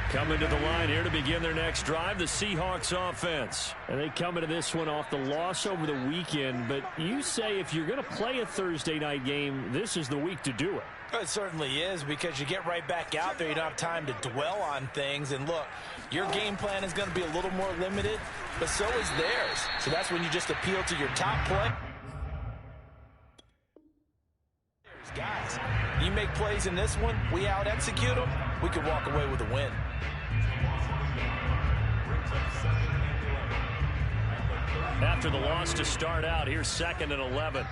Coming to the line here to begin their next drive, the Seahawks offense. And they come into this one off the loss over the weekend. But you say if you're going to play a Thursday night game, this is the week to do it. It certainly is, because you get right back out there. You don't have time to dwell on things. And look, your game plan is going to be a little more limited, but so is theirs. So that's when you just appeal to your top play. Guys, you make plays in this one, we out-execute them, we could walk away with a win. After the loss to start out, here's 2nd and 11.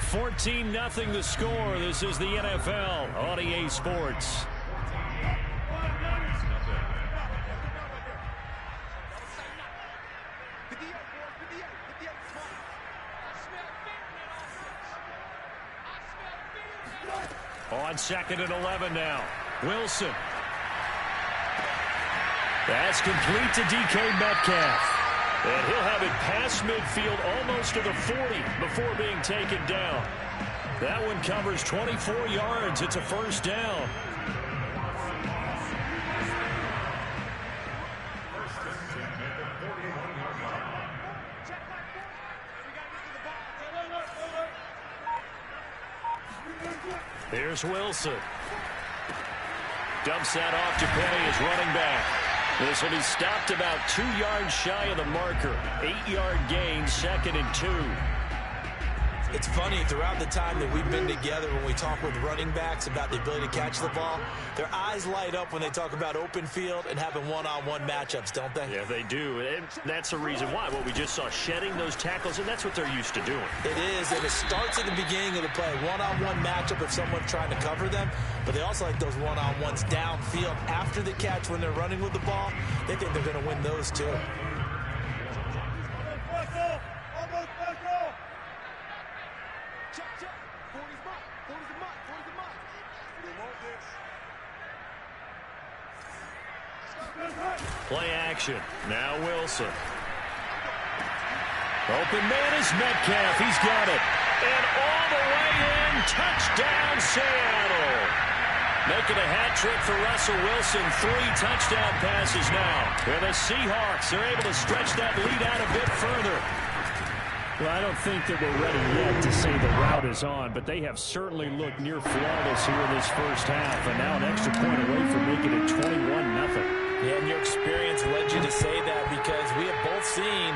$14-0 the score. This is the NFL on EA Sports. On 2nd and 11 now. Wilson. That's complete to DK Metcalf. And he'll have it past midfield almost to the 40 before being taken down. That one covers 24 yards. It's a first down. Here's Wilson. Dumps that off to Penny as running back. This will be stopped about 2 yards shy of the marker. 8-yard gain, 2nd and 2. It's funny, throughout the time that we've been together, when we talk with running backs about the ability to catch the ball, their eyes light up when they talk about open field and having one-on-one matchups, don't they? Yeah, they do. And that's the reason why. Well, we just saw shedding those tackles, and that's what they're used to doing. It is, and it starts at the beginning of the play. One-on-one matchup if someone's trying to cover them, but they also like those one-on-ones downfield after the catch when they're running with the ball. They think they're going to win those, too. Play action. Now Wilson. Open man is Metcalf. He's got it. And all the way in. Touchdown, Seattle. Making a hat trick for Russell Wilson. 3 touchdown passes now. And the Seahawks are able to stretch that lead out a bit further. Well, I don't think that we're ready yet to say the route is on, but they have certainly looked near flawless here in this first half. And now an extra point away from making it 21-0. Yeah, and your experience led you to say that, because we have both seen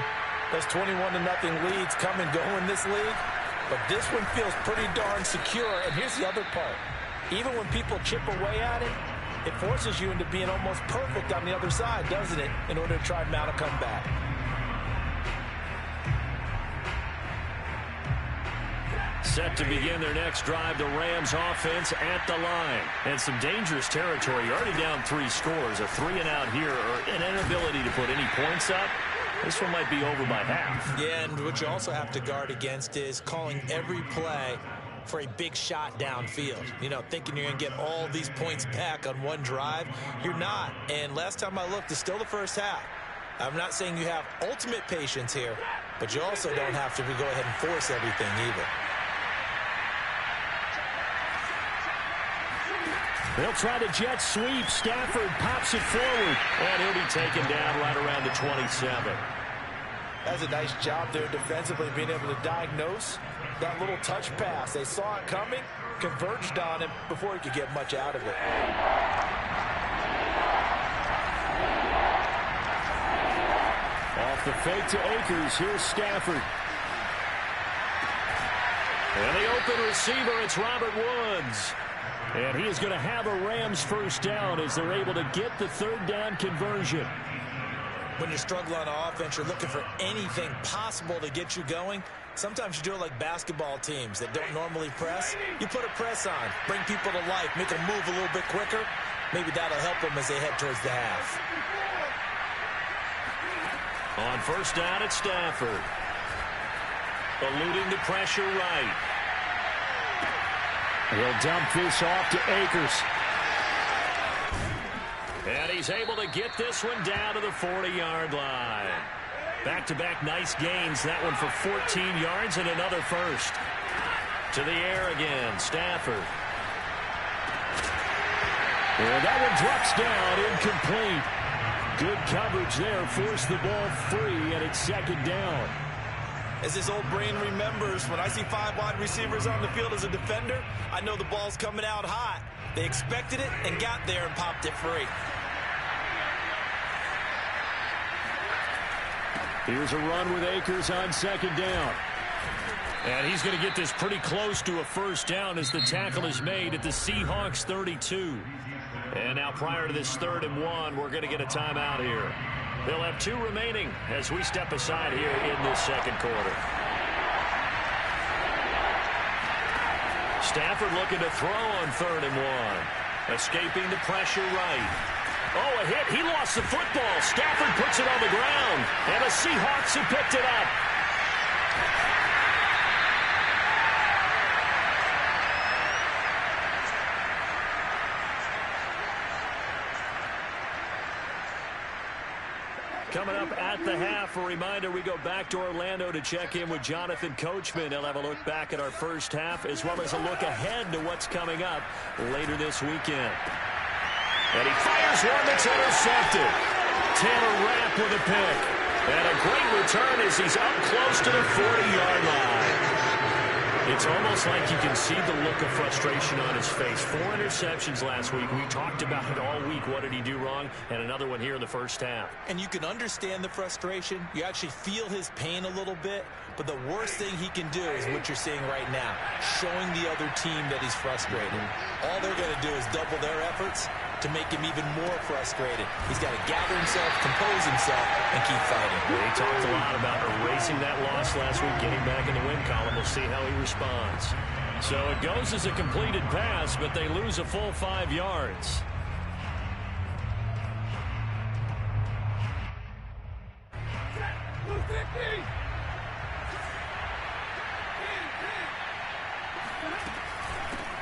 those 21-0 leads come and go in this league. But this one feels pretty darn secure. And here's the other part. Even when people chip away at it, it forces you into being almost perfect on the other side, doesn't it, in order to try and mount a comeback. Set to begin their next drive, the Rams offense at the line. And some dangerous territory. You're already down 3 scores. A 3-and-out here, or an inability to put any points up. This one might be over by half. Yeah, and what you also have to guard against is calling every play for a big shot downfield. You know, thinking you're going to get all these points back on one drive. You're not. And last time I looked, it's still the first half. I'm not saying you have ultimate patience here, but you also don't have to go ahead and force everything either. They'll try to jet sweep. Stafford pops it forward, and he'll be taken down right around the 27. That's a nice job there defensively, being able to diagnose that little touch pass. They saw it coming, converged on him before he could get much out of it. Off the fake to Akers, here's Stafford. And the open receiver, it's Robert Woods. And he is going to have a Rams first down as they're able to get the 3rd down conversion. When you struggle on offense, you're looking for anything possible to get you going. Sometimes you do it like basketball teams that don't normally press. You put a press on, bring people to life, make them move a little bit quicker. Maybe that'll help them as they head towards the half. On first down, it's Stafford. Alluding to pressure right. He'll dump this off to Akers. And he's able to get this one down to the 40-yard line. Back-to-back nice gains. That one for 14 yards and another first. To the air again, Stafford. And that one drops down, incomplete. Good coverage there, forced the ball free, and it's second down. As his old brain remembers, when I see 5 wide receivers on the field as a defender, I know the ball's coming out hot. They expected it and got there and popped it free. Here's a run with Akers on second down. And he's going to get this pretty close to a first down as the tackle is made at the Seahawks 32. And now prior to this 3rd and 1, we're going to get a timeout here. They'll have 2 remaining as we step aside here in this second quarter. Stafford looking to throw on 3rd and 1. Escaping the pressure right. Oh, a hit. He lost the football. Stafford puts it on the ground. And the Seahawks have picked it up. Coming up at the half, a reminder, we go back to Orlando to check in with Jonathan Coachman. He'll have a look back at our first half as well as a look ahead to what's coming up later this weekend. And he fires one that's intercepted. Taylor Rapp with a pick. And a great return as he's up close to the 40-yard line. It's almost like you can see the look of frustration on his face. 4 interceptions last week. We talked about it all week. What did he do wrong? And another one here in the first half. And you can understand the frustration. You actually feel his pain a little bit. But the worst thing he can do is what you're seeing right now, showing the other team that he's frustrated. All they're going to do is double their efforts to make him even more frustrated. He's got to gather himself, compose himself, and keep fighting. Well, he talked a lot about erasing that loss last week, getting back in the win column. We'll see how he responds. So it goes as a completed pass, but they lose a full 5 yards.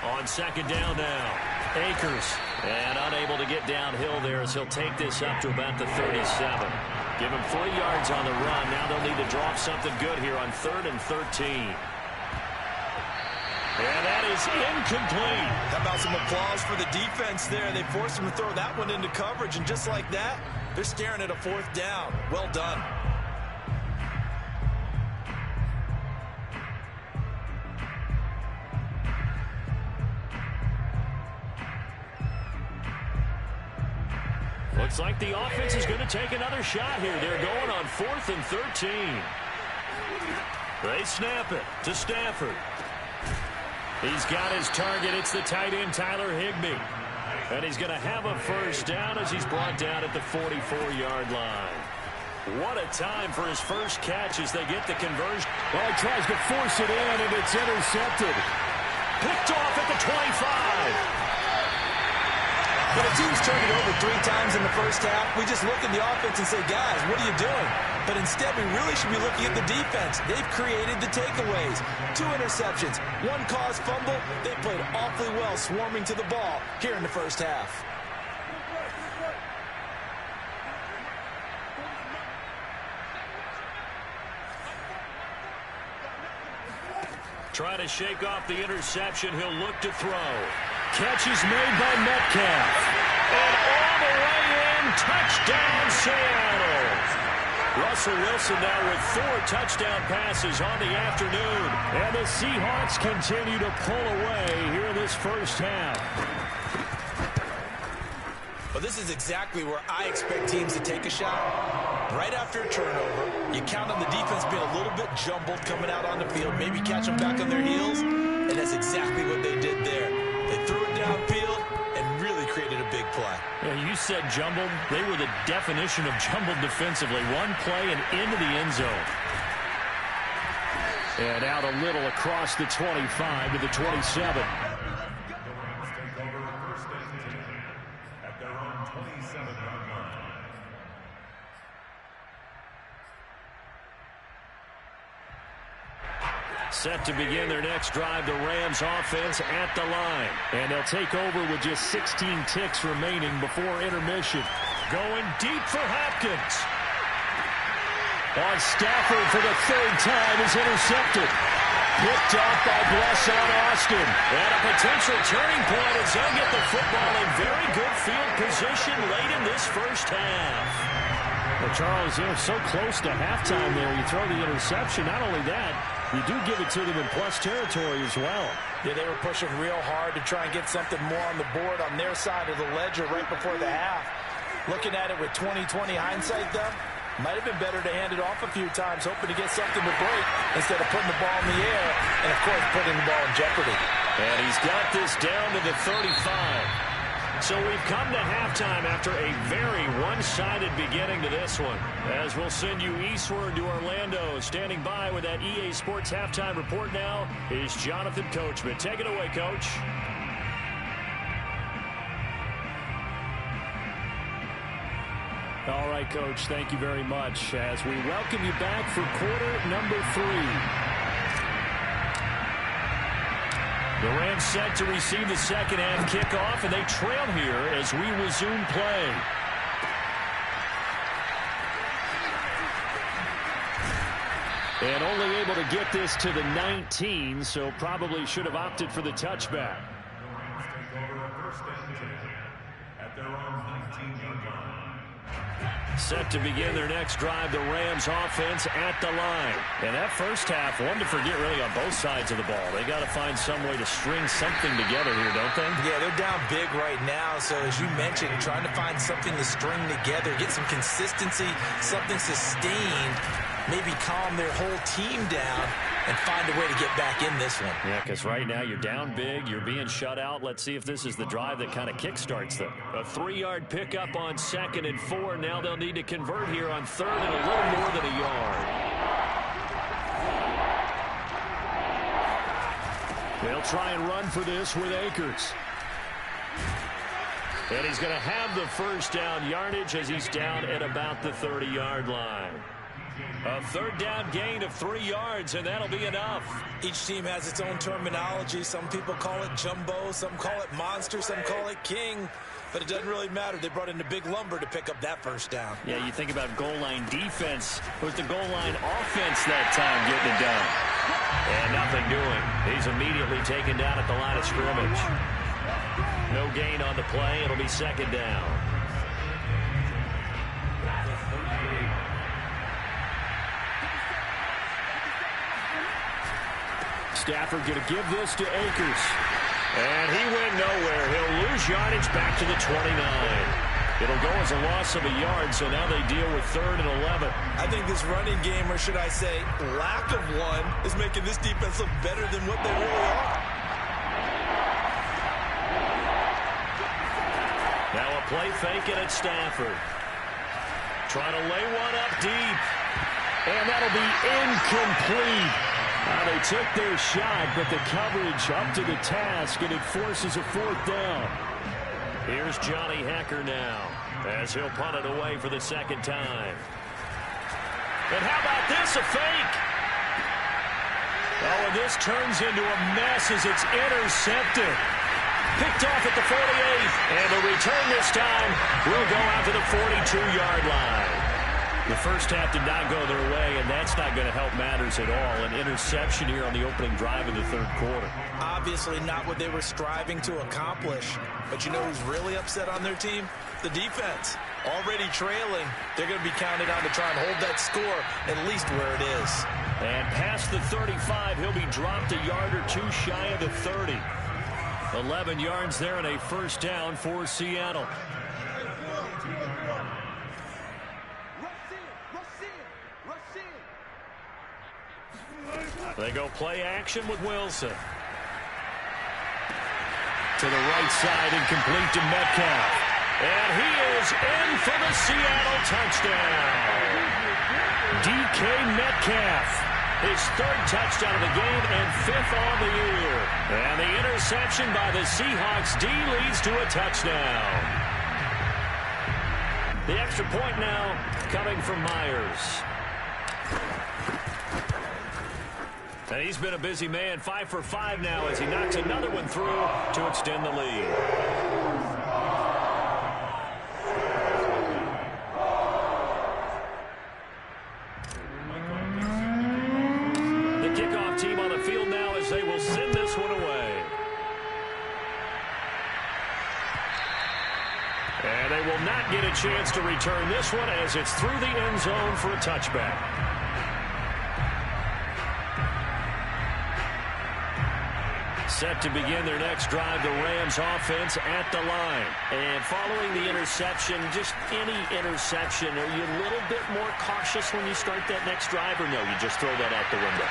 On second down now, Akers, and unable to get downhill there as he'll take this up to about the 37. Give him 3 yards on the run. Now they'll need to drop something good here on 3rd and 13. And that is incomplete. How about some applause for the defense there? They forced him to throw that one into coverage, and just like that, they're staring at a 4th down. Well done. Looks like the offense is going to take another shot here. They're going on 4th and 13. They snap it to Stafford. He's got his target. It's the tight end, Tyler Higbee. And he's going to have a first down as he's brought down at the 44-yard line. What a time for his first catch as they get the conversion. Well, he tries to force it in, and it's intercepted. Picked off at the 25. When a team's turned it over 3 times in the first half, we just look at the offense and say, guys, what are you doing? But instead, we really should be looking at the defense. They've created the takeaways. 2 interceptions, 1 caused fumble. They played awfully well swarming to the ball here in the first half. Trying to shake off the interception. He'll look to throw. Catch is made by Metcalf. And all the way in. Touchdown, Seattle. Russell Wilson now with 4 touchdown passes on the afternoon. And the Seahawks continue to pull away here in this first half. Well, this is exactly where I expect teams to take a shot. Right after a turnover, you count on the defense being a little bit jumbled coming out on the field, maybe catch them back on their heels, and that's exactly what they did there. They threw it downfield and really created a big play. Yeah, you said jumbled. They were the definition of jumbled defensively. One play and into the end zone. And out a little across the 25 to the 27. Set to begin their next drive, the Rams offense at the line. And they'll take over with just 16 ticks remaining before intermission. Going deep for Hopkins. On Stafford for the third time is intercepted. Picked off by Blesson Austin. And a potential turning point as they'll get the football in very good field position late in this first half. Well, Charles, so close to halftime there. You throw the interception. Not only that, you do give it to them in plus territory as well. Yeah, they were pushing real hard to try and get something more on the board on their side of the ledger right before the half. Looking at it with 20/20 hindsight, though, might have been better to hand it off a few times, hoping to get something to break instead of putting the ball in the air and, of course, putting the ball in jeopardy. And he's got this down to the 35. So we've come to halftime after a very one-sided beginning to this one. As we'll send you eastward to Orlando. Standing by with that EA Sports halftime report now is Jonathan Coachman. Take it away, Coach. All right, Coach, thank you very much as we welcome you back for quarter number 3. The Rams set to receive the second half kickoff, and they trail here as we resume play. And only able to get this to the 19, so probably should have opted for the touchback. Set to begin their next drive, the Rams offense at the line. And that first half, one to forget really on both sides of the ball. They got to find some way to string something together here, don't they? Yeah, they're down big right now. So as you mentioned, trying to find something to string together, get some consistency, something sustained, maybe calm their whole team down and find a way to get back in this one. Yeah, because right now you're down big, you're being shut out. Let's see if this is the drive that kind of kickstarts them. A 3-yard pickup on 2nd and 4. Now they'll need to convert here on 3rd and a little more than a yard. They'll try and run for this with Akers. And he's going to have the first down yardage as he's down at about the 30-yard line. A 3rd down gain of 3 yards, and that'll be enough. Each team has its own terminology. Some people call it jumbo, some call it monster, some call it king. But it doesn't really matter. They brought in a big lumber to pick up that first down. Yeah, you think about goal line defense. It was the goal line offense that time getting it done. And nothing doing. He's immediately taken down at the line of scrimmage. No gain on the play. It'll be 2nd down. Stafford going to give this to Akers. And he went nowhere. He'll lose yardage back to the 29. It'll go as a loss of a yard, so now they deal with 3rd and 11. I think this running game, or should I say lack of one, is making this defense look better than what they really are. Now a play fake it at Stafford. Trying to lay one up deep. And that'll be incomplete. They took their shot, but the coverage up to the task, and it forces a 4th down. Here's Johnny Hecker now, as he'll punt it away for the 2nd time. And how about this, a fake? Oh, and this turns into a mess as it's intercepted. Picked off at the 48, and the return this time will go out to the 42-yard line. The first half did not go their way, and that's not going to help matters at all. An interception here on the opening drive of the 3rd quarter. Obviously not what they were striving to accomplish. But you know who's really upset on their team? The defense. Already trailing. They're going to be counted on to try and hold that score at least where it is. And past the 35, he'll be dropped a yard or two shy of the 30. 11 yards there and a 1st down for Seattle. They go play action with Wilson. To the right side and complete to Metcalf. And he is in for the Seattle touchdown. DK Metcalf. His 3rd touchdown of the game and 5th on the year. And the interception by the Seahawks D leads to a touchdown. The extra point now coming from Myers. And he's been a busy man, 5 for 5 now as he knocks another one through to extend the lead. kickoff team on the field now as they will send this one away. And they will not get a chance to return this one as it's through the end zone for a touchback. Set to begin their next drive, the Rams offense at the line. And following the interception, just any interception, are you a little bit more cautious when you start that next drive, or no, you just throw that out the window?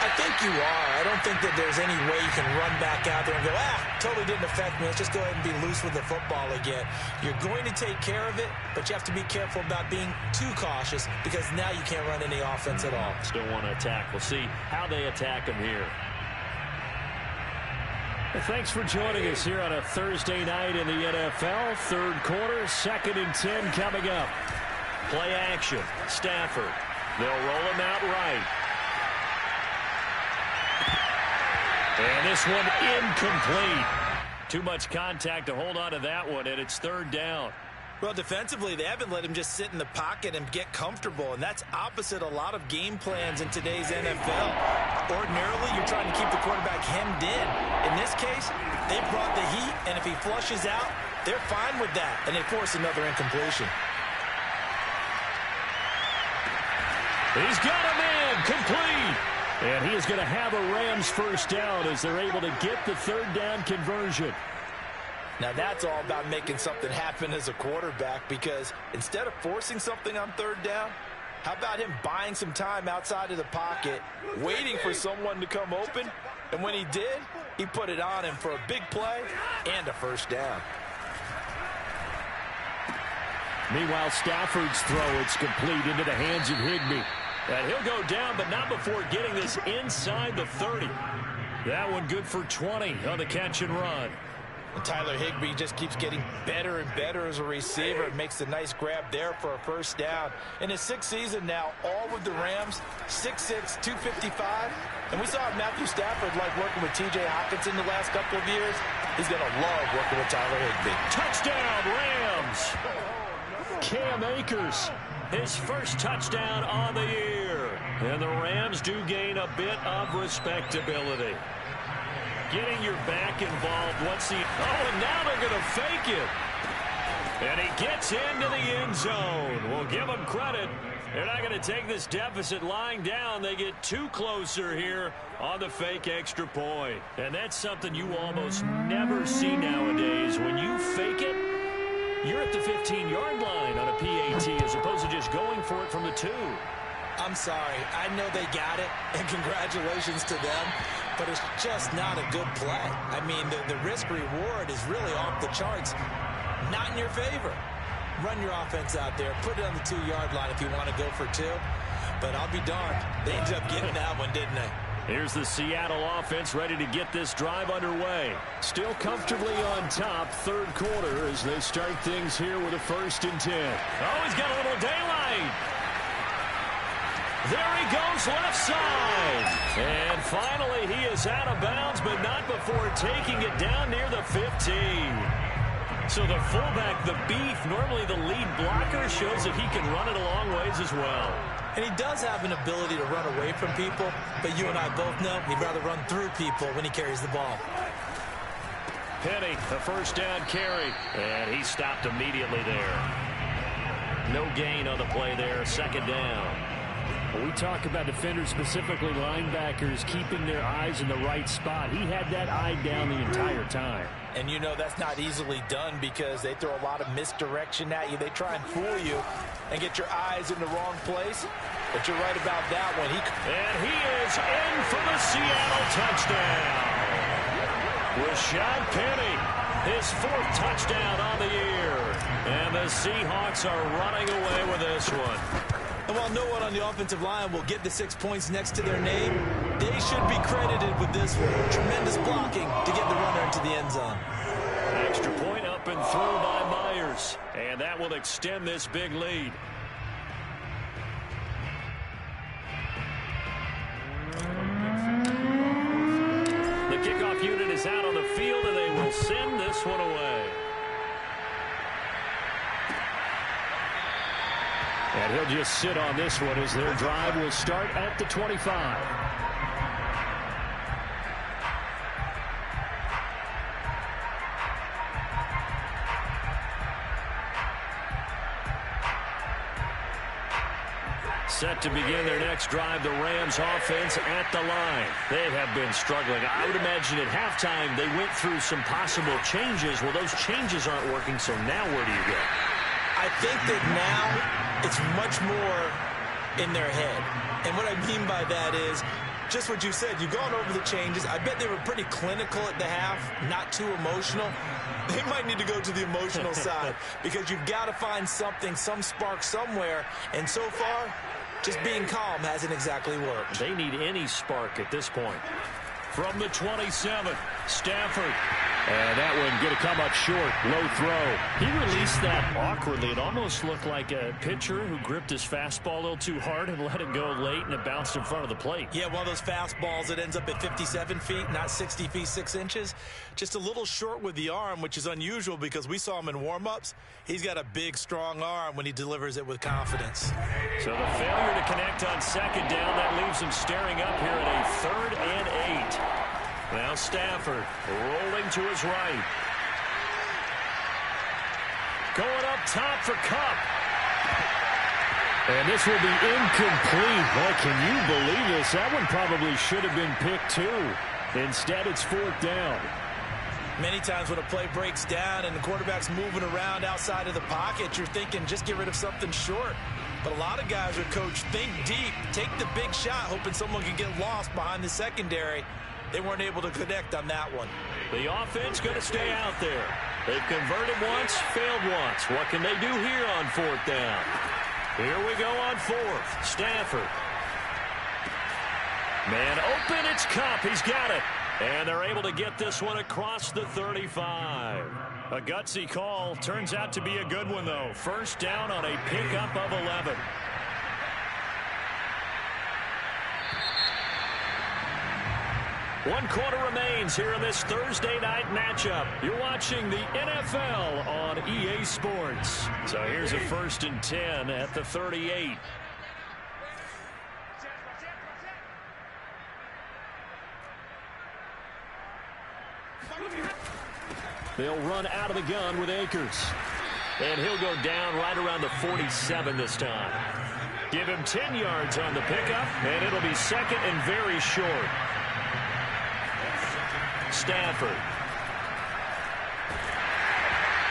I think you are. I don't think that there's any way you can run back out there and go, totally didn't affect me. Let's just go ahead and be loose with the football again. You're going to take care of it, but you have to be careful about being too cautious because now you can't run any offense at all. Still want to attack. We'll see how they attack them here. Well, thanks for joining us here on a Thursday night in the NFL. Third quarter, 2nd and 10 coming up. Play action. Stafford. They'll roll him out right. And this one incomplete. Too much contact to hold on to that one, and it's 3rd down. Well, defensively, they haven't let him just sit in the pocket and get comfortable, and that's opposite a lot of game plans in today's NFL. Ordinarily, you're trying to keep the quarterback hemmed in. In this case, they brought the heat, and if he flushes out, they're fine with that, and they force another incompletion. He's got a man complete. And he is going to have a Rams first down as they're able to get the 3rd down conversion. Now that's all about making something happen as a quarterback, because instead of forcing something on 3rd down, how about him buying some time outside of the pocket, waiting for someone to come open, and when he did, he put it on him for a big play and a first down. Meanwhile, Stafford's throw, it's complete into the hands of Higbee. And he'll go down, but not before getting this inside the 30. That one good for 20 on the catch and run. And Tyler Higbee just keeps getting better and better as a receiver. Makes a nice grab there for a first down. In his 6th season now, all with the Rams, 6'6", 255. And we saw Matthew Stafford like working with T.J. Hockenson the last couple of years. He's going to love working with Tyler Higbee. Touchdown, Rams! Cam Akers, his first touchdown on the year. And the Rams do gain a bit of respectability. Getting your back involved once he... Oh, and now they're going to fake it. And he gets into the end zone. We'll give him credit. They're not going to take this deficit lying down. They get too closer here on the fake extra point. And that's something you almost never see nowadays. When you fake it, you're at the 15-yard line on a PAT as opposed to just going for it from the 2. I'm sorry. I know they got it, and congratulations to them, but it's just not a good play. I mean, the risk-reward is really off the charts. Not in your favor. Run your offense out there. Put it on the 2-yard line if you want to go for 2. But I'll be darned. They ended up getting that one, didn't they? Here's the Seattle offense ready to get this drive underway. Still comfortably on top, 3rd quarter as they start things here with a 1st and 10. Oh, he's got a little daylight. There he goes left side. And finally he is out of bounds, but not before taking it down near the 15. So the fullback, the beef, normally the lead blocker, shows that he can run it a long ways as well. And he does have an ability to run away from people, but you and I both know he'd rather run through people when he carries the ball. Penny, the first down carry, and he stopped immediately there. No gain on the play there, 2nd down. When we talk about defenders, specifically linebackers, keeping their eyes in the right spot. He had that eye down the entire time. And you know that's not easily done because they throw a lot of misdirection at you. They try and fool you and get your eyes in the wrong place. But you're right about that one. And he is in for the Seattle touchdown. Rashad Penny, his 4th touchdown on the year. And the Seahawks are running away with this one. And while no one on the offensive line will get the 6 points next to their name, they should be credited with this one. Tremendous blocking to get the runner into the end zone. Extra point up and through by Myers. And that will extend this big lead. The kickoff unit is out on the field, and they will send this one away. And he'll just sit on this one as their drive will start at the 25. Set to begin their next drive, the Rams offense at the line. They have been struggling. I would imagine at halftime they went through some possible changes. Well, those changes aren't working, so now where do you go? I think that now it's much more in their head. And what I mean by that is just what you said. You've gone over the changes. I bet they were pretty clinical at the half, not too emotional. They might need to go to the emotional side because you've got to find something, some spark somewhere. And so far, just being calm hasn't exactly worked. They need any spark at this point. From the 27, Stafford. And that one going to come up short. Low throw. He released that awkwardly. It almost looked like a pitcher who gripped his fastball a little too hard and let it go late, and it bounced in front of the plate. Yeah, one of those fastballs that ends up at 57 feet, not 60 feet, 6 inches. Just a little short with the arm, which is unusual because we saw him in warm-ups. He's got a big, strong arm when he delivers it with confidence. So the failure to connect on second down, that leaves him staring up here at a 3rd and 8. Now Stafford rolling to his right. Going up top for Kupp. And this will be incomplete. Boy, can you believe this? That one probably should have been picked too. Instead, it's 4th down. Many times when a play breaks down and the quarterback's moving around outside of the pocket, you're thinking just get rid of something short. But a lot of guys are coached, think deep, take the big shot, hoping someone can get lost behind the secondary. They weren't able to connect on that one. The offense going to stay out there. They've converted once, failed once. What can they do here on 4th down? Here we go on 4th. Stafford. Man open, it's Kupp. He's got it. And they're able to get this one across the 35. A gutsy call. Turns out to be a good one, though. 1st down on a pickup of 11. One quarter remains here in this Thursday night matchup. You're watching the NFL on EA Sports. So here's a 1st and 10 at the 38. They'll run out of the gun with Akers. And he'll go down right around the 47 this time. Give him 10 yards on the pickup, and it'll be 2nd and very short. Stafford.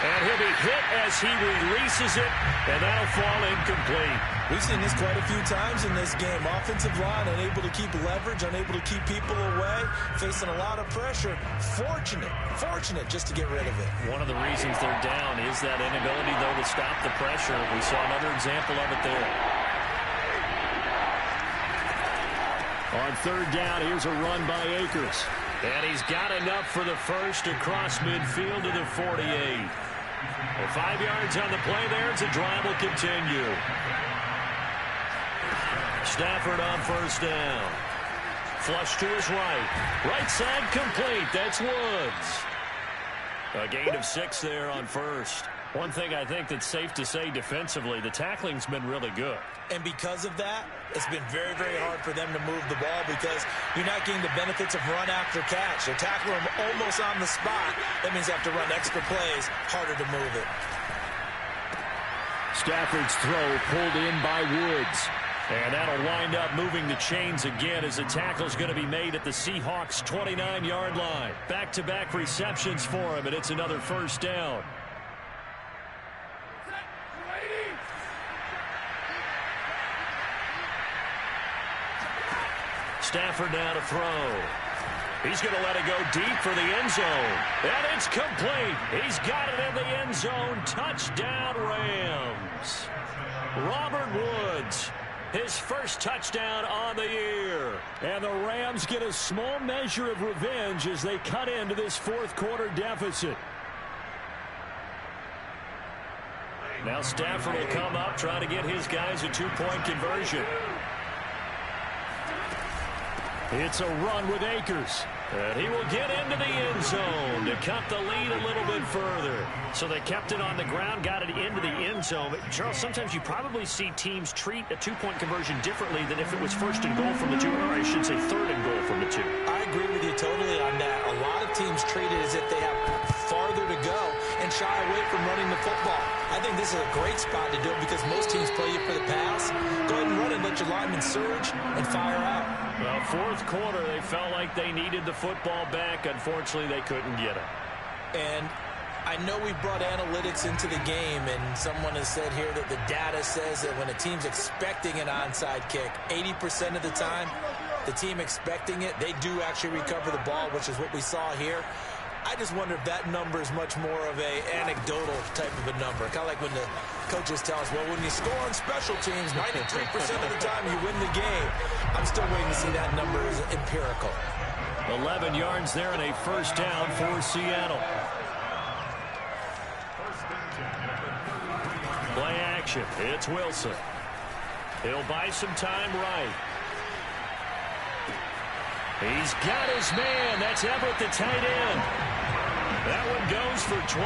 And he'll be hit as he releases it, and that'll fall incomplete. We've seen this quite a few times in this game. Offensive line unable to keep leverage, unable to keep people away, facing a lot of pressure. Fortunate just to get rid of it. One of the reasons they're down is that inability, though, to stop the pressure. We saw another example of it there. On 3rd down, here's a run by Akers. And he's got enough for the first across midfield to the 48. Well, 5 yards on the play there as the drive will continue. Stafford on 1st down. Flush to his right. Right side complete. That's Woods. A gain of 6 there on 1st. One thing I think that's safe to say defensively, the tackling's been really good. And because of that, it's been very, very hard for them to move the ball because you're not getting the benefits of run after catch. They tackle them almost on the spot. That means they have to run extra plays, harder to move it. Stafford's throw pulled in by Woods. And that'll wind up moving the chains again as the tackle's going to be made at the Seahawks' 29-yard line. Back-to-back receptions for him, and it's another 1st down. Stafford now to throw. He's going to let it go deep for the end zone. And it's complete. He's got it in the end zone. Touchdown, Rams. Robert Woods, his first touchdown on the year. And the Rams get a small measure of revenge as they cut into this 4th quarter deficit. Now Stafford will come up trying to get his guys a 2-point conversion. It's a run with Akers. And he will get into the end zone to cut the lead a little bit further. So they kept it on the ground, got it into the end zone. Charles, sometimes you probably see teams treat a 2-point conversion differently than if it was 1st and goal from the 2, or I should say 3rd and goal from the 2. I agree with you totally on that. A lot of teams treat it as if they have farther to go and shy away from running the football. I think this is a great spot to do it because most teams play you for the pass. Go ahead and run it, let your linemen surge and fire out. Well, fourth quarter, they felt like they needed the football back. Unfortunately, they couldn't get it. And I know we brought analytics into the game, and someone has said here that the data says that when a team's expecting an onside kick, 80% of the time, the team expecting it, they do actually recover the ball, which is what we saw here. I just wonder if that number is much more of a anecdotal type of a number. Kind of like when the coaches tell us, well, when you score on special teams, 93% of the time you win the game. I'm still waiting to see that number is empirical. 11 yards there and a first down for Seattle. Play action. It's Wilson. He'll buy some time right. He's got his man. That's Everett, the tight end. That one goes for 24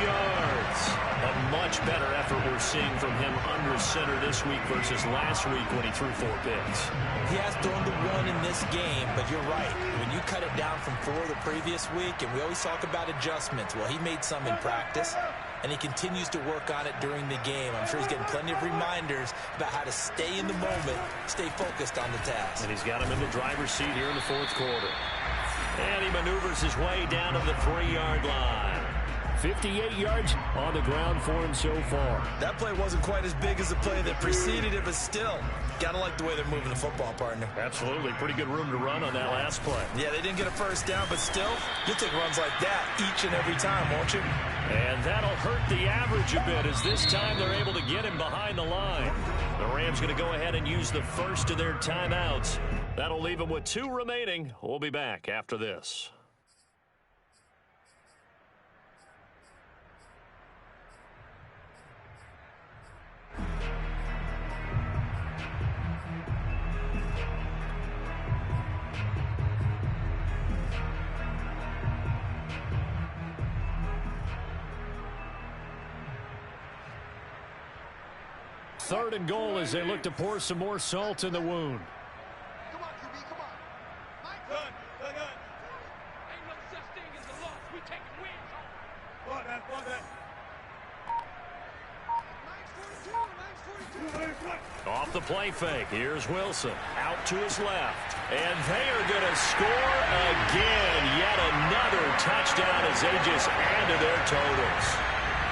yards. A much better effort we're seeing from him under center this week versus last week when he threw 4 picks. He has thrown the 1 in this game, but you're right. When you cut it down from 4 the previous week, and we always talk about adjustments. Well, he made some in practice, and he continues to work on it during the game. I'm sure he's getting plenty of reminders about how to stay in the moment, stay focused on the task. And he's got him in the driver's seat here in the fourth quarter. And he maneuvers his way down to the 3-yard line. 58 yards on the ground for him so far. That play wasn't quite as big as the play that preceded it, but still, gotta like the way they're moving the football, partner. Absolutely. Pretty good room to run on that last play. Yeah, they didn't get a first down, but still, you'll take runs like that each and every time, won't you? And that'll hurt the average a bit as this time they're able to get him behind the line. The Rams going to go ahead and use the first of their timeouts. That'll leave them with 2 remaining. We'll be back after this. Third and goal as they look to pour some more salt in the wound. Come on, QB, come on. Good. Ain't no such thing as a loss. We taking wins home. Off the play fake, here's Wilson. Out to his left. And they are going to score again. Yet another touchdown as they just add to their totals.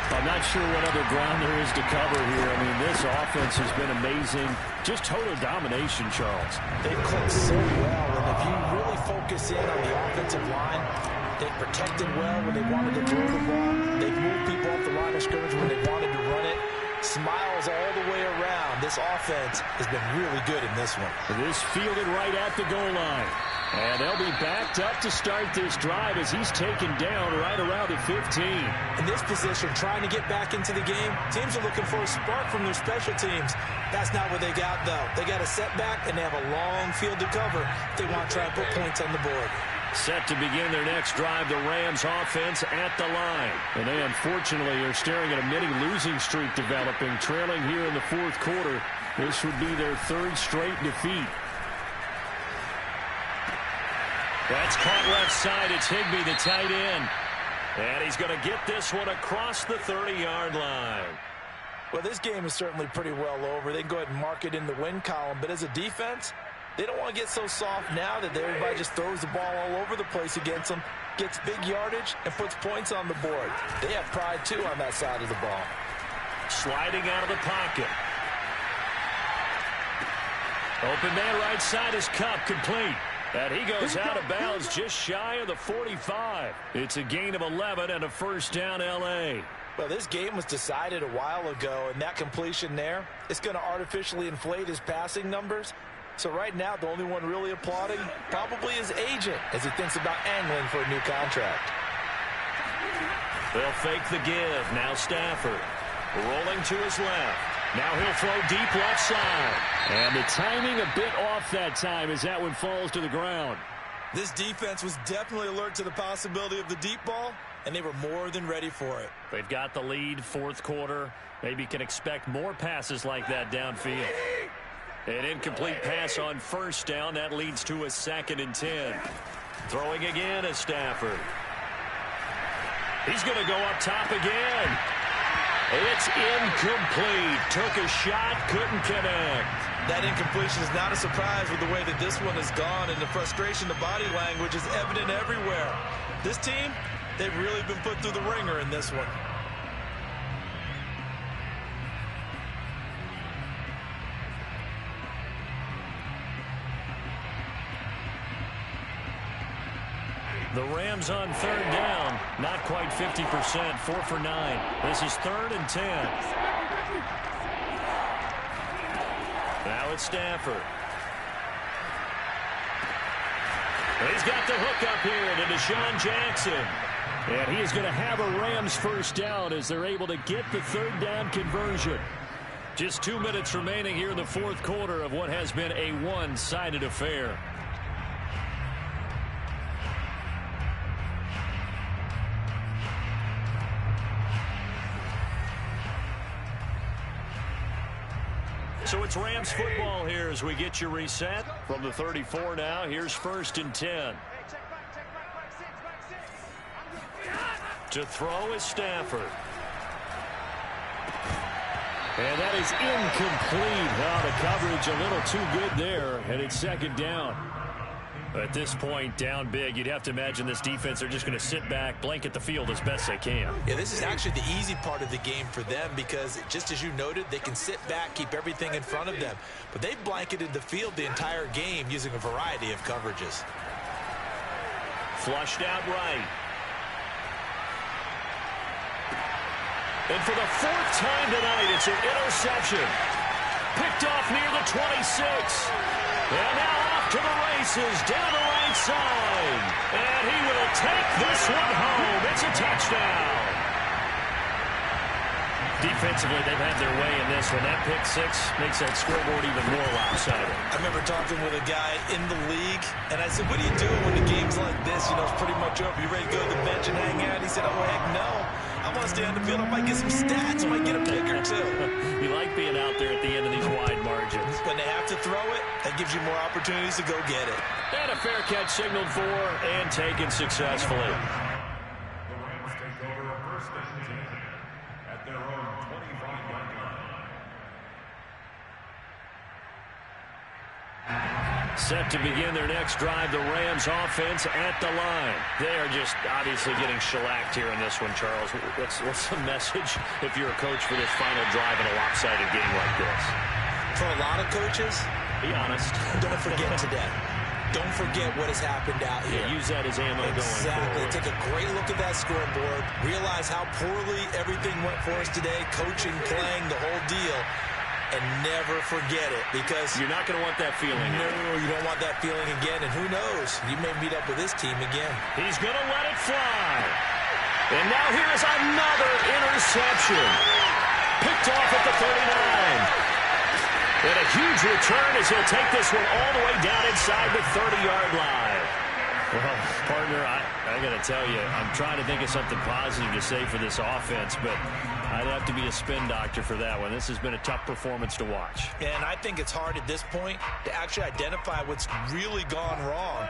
I'm not sure what other ground there is to cover here. I mean, this offense has been amazing. Just total domination, Charles. They've clicked so well, and if you really focus in on the offensive line, they've protected well when they wanted to throw the ball. They've moved people off the line of scrimmage when they wanted to run it. Smiles all the way around. This offense has been really good in this one. This fielded right at the goal line. And they'll be backed up to start this drive as he's taken down right around the 15. In this position, trying to get back into the game, teams are looking for a spark from their special teams. That's not what they got, though. They got a setback, and they have a long field to cover if they want to try and put points on the board. Set to begin their next drive, the Rams offense at the line. And they unfortunately are staring at a mini losing streak developing, trailing here in the fourth quarter. This would be their 3rd straight defeat. That's caught left side. It's Higbee, the tight end. And he's going to get this one across the 30-yard line. Well, this game is certainly pretty well over. They can go ahead and mark it in the win column. But as a defense, they don't want to get so soft now that everybody just throws the ball all over the place against them, gets big yardage, and puts points on the board. They have pride, too, on that side of the ball. Sliding out of the pocket. Open man right side is Cup, complete. And he goes out of bounds just shy of the 45. It's a gain of 11 and a first down L.A. Well, this game was decided a while ago, and that completion there, it's going to artificially inflate his passing numbers. So right now, the only one really applauding probably his agent as he thinks about angling for a new contract. They'll fake the give. Now Stafford rolling to his left. Now he'll throw deep left side. And the timing a bit off that time as that one falls to the ground. This defense was definitely alert to the possibility of the deep ball, and they were more than ready for it. They've got the lead, fourth quarter. Maybe can expect more passes like that downfield. An incomplete pass on first down. That leads to a 2nd and 10. Throwing again is Stafford. He's going to go up top again. It's incomplete. Took a shot, couldn't connect. That incompletion is not a surprise with the way that this one has gone, and the frustration, the body language is evident everywhere. This team, they've really been put through the ringer in this one. The Rams on third down, not quite 50%, 4 for 9. This is 3rd and 10. Now it's Stafford. He's got the hook up here to Deshaun Jackson. And he is going to have a Rams first down as they're able to get the third down conversion. Just 2 minutes remaining here in the fourth quarter of what has been a one-sided affair. So it's Rams football here as we get you reset. From the 34 now, here's 1st and 10. To throw is Stafford. And that is incomplete. Oh, the coverage a little too good there, and it's 2nd down. At this point, down big, you'd have to imagine this defense are just going to sit back, blanket the field as best they can. Yeah, this is actually the easy part of the game for them because, just as you noted, they can sit back, keep everything in front of them. But they've blanketed the field the entire game using a variety of coverages. Flushed out right. And for the 4th time tonight, it's an interception. Picked off near the 26. And now off to the races, down the right side. And he will take this one home. It's a touchdown. Defensively, they've had their way in this one. That pick 6 makes that scoreboard even more lopsided. I remember talking with a guy in the league, and I said, what do you do when the game's like this? You know, it's pretty much over. You ready to go to the bench and hang out? He said, oh, heck no. I want to stay on the field. I might get some stats. I might get a pick or two. You like being out there at the end of these wide margins. When they have to throw it, that gives you more opportunities to go get it. And a fair catch signaled for and taken successfully. The Rams take over 1st and 10 at their own 25-yard line. Set to begin their next drive, the Rams offense at the line. They are just obviously getting shellacked here in this one, Charles. What's the message if you're a coach for this final drive in a lopsided game like this? For a lot of coaches, be honest. Don't forget today. Don't forget what has happened out here. Yeah, use that as ammo going forward. Take a great look at that scoreboard. Realize how poorly everything went for us today. Coaching, playing, the whole deal. And never forget it, because you're not going to want that feeling. No, you don't want that feeling again. And who knows? You may meet up with this team again. He's going to let it fly. And now here's another interception. Picked off at the 39. And a huge return as he'll take this one all the way down inside the 30-yard line. Well, partner, I got to tell you, I'm trying to think of something positive to say for this offense, but I'd have to be a spin doctor for that one. This has been a tough performance to watch. And I think it's hard at this point to actually identify what's really gone wrong.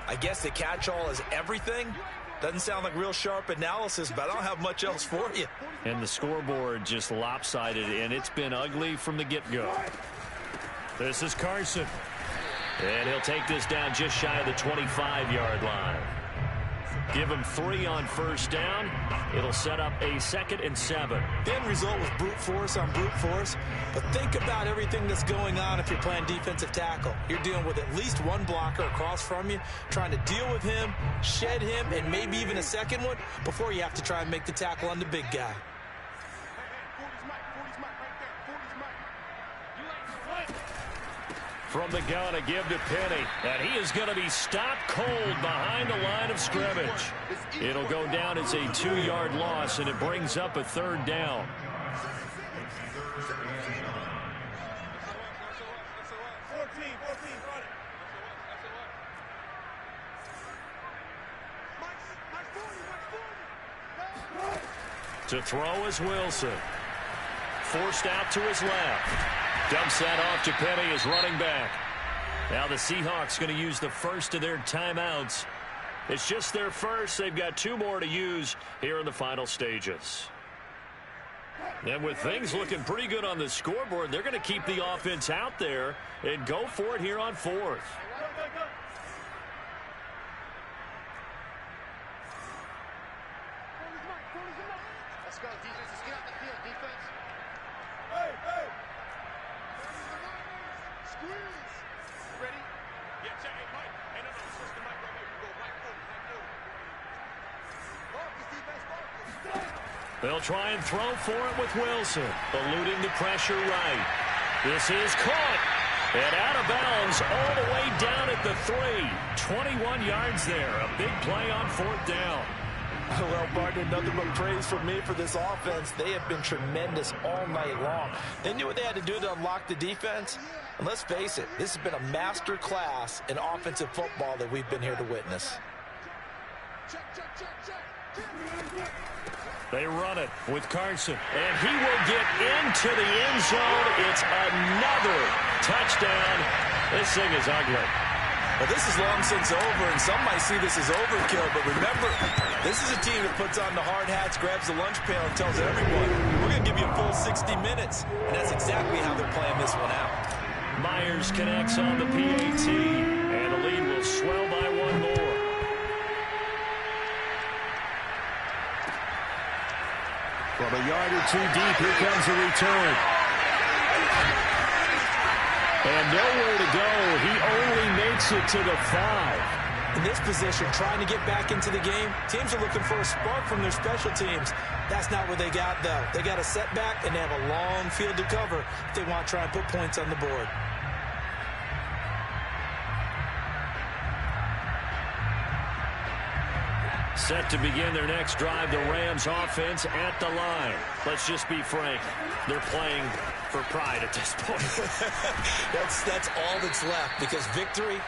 I guess the catch-all is everything. Doesn't sound like real sharp analysis, but I don't have much else for you. And the scoreboard just lopsided, and it's been ugly from the get-go. This is Carson. And he'll take this down just shy of the 25-yard line. Give him 3 on first down. It'll set up a 2nd and 7. The end result was brute force on brute force. But think about everything that's going on if you're playing defensive tackle. You're dealing with at least one blocker across from you, trying to deal with him, shed him, and maybe even a second one before you have to try and make the tackle on the big guy. From the gun, a give to Penny. And he is going to be stopped cold behind the line of scrimmage. It'll go down as a 2-yard loss, and it brings up a 3rd down. To throw is Wilson. Forced out to his left. Dumps that off to Penny as running back. Now the Seahawks going to use the first of their timeouts. It's just their first. They've got 2 more to use here in the final stages. And with things looking pretty good on the scoreboard, they're going to keep the offense out there and go for it here on fourth. Let's go, defense. Let's get out the field, defense. Squeeze. Ready? Yeah, check it, Mike. Hey, no, switch the mic right here. Go right forward, right forward. Focus, defense, focus. They'll try and throw for it with Wilson, eluding the pressure right. This is caught and out of bounds all the way down at the 3. 21 yards there. A big play on fourth down. Well, partner, nothing but praise from me for this offense. They have been tremendous all night long. They knew what they had to do to unlock the defense. And let's face it, this has been a master class in offensive football that we've been here to witness. They run it with Carson, and he will get into the end zone. It's another touchdown. This thing is ugly. Well, this is long since over, and some might see this as overkill. But remember, this is a team that puts on the hard hats, grabs the lunch pail, and tells everyone, we're going to give you a full 60 minutes. And that's exactly how they're playing this one out. Myers connects on the PAT, and the lead will swell by one more. From a yard or two deep, here comes the return. And nowhere to go. He only makes it to the 5. In this position, trying to get back into the game, teams are looking for a spark from their special teams. That's not what they got, though. They got a setback, and they have a long field to cover if they want to try and put points on the board. Set to begin their next drive, the Rams offense at the line. Let's just be frank. They're playing for pride at this point. That's all that's left, because victory,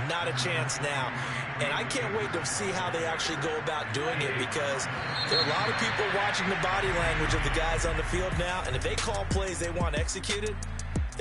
not a chance now. And I can't wait to see how they actually go about doing it, because there are a lot of people watching the body language of the guys on the field now, and if they call plays they want executed,